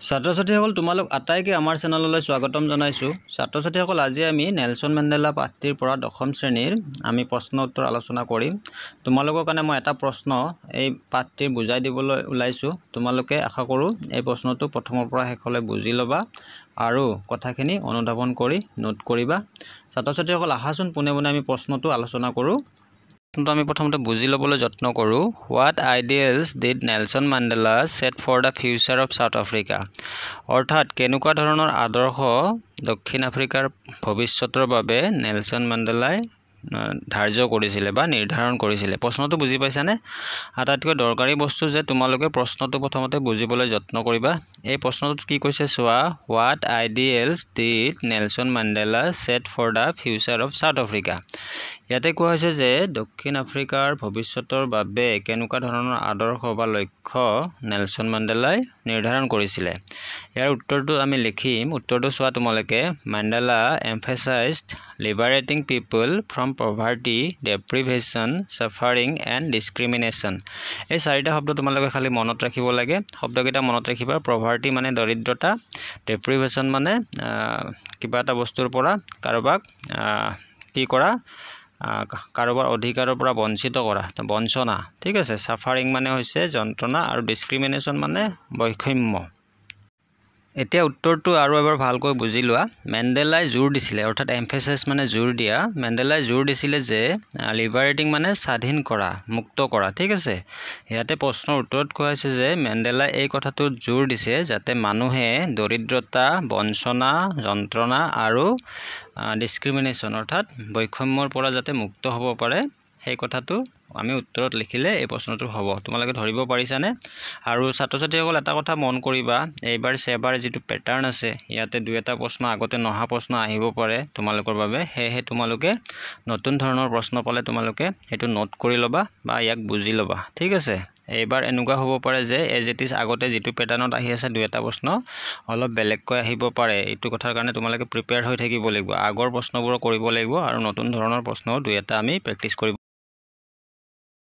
ছাত্ৰ-ছাত্ৰীসকল তোমালোক আটাইকে আমাৰ চেনেললৈ স্বাগতম জনাইছো। ছাত্ৰ-ছাত্ৰীসকল আজি আমি নেলছন মেণ্ডেলা পাঠটিৰ পৰা দশম শ্ৰেণীৰ আমি প্ৰশ্ন উত্তৰ আলোচনা কৰিম। তোমালোকৰ কাৰণে মই এটা প্ৰশ্ন এই পাঠটিৰ বুজাই দিবলৈ ওলাইছো। তোমালোকে আশা কৰো এই প্ৰশ্নটো প্ৰথমৰ পৰা শেষলৈ বুজি ল'বা আৰু কথাখিনি অনুধাৱন কৰি নোট কৰিবা। ছাত্ৰ-ছাত্ৰীসকল আহাচোন পোনে পোনে আমি প্ৰশ্নটো আলোচনা কৰো। আমি প্ৰথমতে বুজি ল'বলৈ যত্ন কৰোঁ। What ideals did Nelson Mandela set for the future of South Africa? অৰ্থাৎ কেনেকুৱা ধৰণৰ আদৰ্শ দক্ষিণ আফ্ৰিকাৰ ভৱিষ্যতৰ বাবে নেলছন মেণ্ডেলাই ধাৰ্য কৰিছিলে বা নিৰ্ধাৰণ কৰিছিলে। প্ৰশ্নটো বুজি পাইছানে? আটাইতকৈ দৰকাৰী বস্তু যে তোমালোকে প্ৰশ্নটো প্ৰথমতে বুজিবলৈ যত্ন কৰিবা। এই প্ৰশ্নটোত কি কৈছে চোৱা, what ideals did Nelson Mandela set for the future of South Africa? ইয়াতে কোৱা হৈছে যে দক্ষিণ আফ্ৰিকাৰ ভৱিষ্যতৰ বাবে কেনেকুৱা ধৰণৰ আদৰ্শ বা লক্ষ্য নেলছন মেণ্ডেলাই নিৰ্ধাৰণ কৰিছিলে। ইয়াৰ উত্তৰটো আমি লিখিম। উত্তৰটো চোৱা তোমালোকে, Mandela emphasised liberating people from poverty, deprivation, suffering and discrimination. এই চাৰিটা শব্দ তোমালোকে খালি মনত ৰাখিব লাগে। শব্দকেইটা মনত ৰাখিবা। পভাৰ্টি মানে দৰিদ্ৰতা, ডেপ্ৰিভেশ্যন মানে কিবা এটা বস্তুৰ পৰা কাৰোবাক কি কৰা, কাৰোবাৰ অধিকাৰৰ পৰা বঞ্চিত কৰা, বঞ্চনা, ঠিক আছে। ছাফাৰিং মানে হৈছে যন্ত্ৰণা আৰু ডিছক্ৰিমিনেশ্যন মানে বৈষম্য। এতিয়া উত্তৰটো আৰু এবাৰ ভালকৈ বুজি লোৱা। মেণ্ডেলাই জোৰ দিছিলে, অৰ্থাৎ এমফেচাইজ মানে জোৰ দিয়া। মেণ্ডেলাই জোৰ দিছিলে যে লিবাৰেটিং মানে স্বাধীন কৰা, মুক্ত কৰা, ঠিক আছে। ইয়াতে প্ৰশ্নৰ উত্তৰত কোৱা হৈছে যে মেণ্ডেলাই এই কথাটোত জোৰ দিছে যাতে মানুহে দৰিদ্ৰতা, বঞ্চনা, যন্ত্ৰণা আৰু ডিছক্ৰিমিনেশ্যন অৰ্থাৎ বৈষম্যৰ পৰা যাতে মুক্ত হ'ব পাৰে, সেই কথাটো আমি উত্তৰত লিখিলে এই প্ৰশ্নটো হ'ব। তোমালোকে ধৰিব পাৰিছানে? আৰু ছাত্ৰ-ছাত্ৰীসকল এটা কথা মন কৰিবা, এইবাৰ সেবাৰ যিটো পেটাৰ্ণ আছে ইয়াতে দুই এটা প্ৰশ্ন আগতে নহা প্ৰশ্ন আহিব পাৰে তোমালোকৰ বাবে। সেয়েহে তোমালোকে নতুন ধৰণৰ প্ৰশ্ন পালে তোমালোকে সেইটো নোট কৰি ল'বা বা ইয়াক বুজি ল'বা, ঠিক আছে। এইবাৰ এনেকুৱা হ'ব পাৰে যে এজ ইট ইজ আগতে যিটো পেটাৰ্ণত আহি আছে দুই এটা প্ৰশ্ন অলপ বেলেগকৈ আহিব পাৰে। এইটো কথাৰ কাৰণে তোমালোকে প্ৰিপেয়াৰ হৈ থাকিব লাগিব। আগৰ প্ৰশ্নবোৰ কৰিব লাগিব আৰু নতুন ধৰণৰ প্ৰশ্ন দুই এটা আমি প্ৰেক্টিছ কৰিব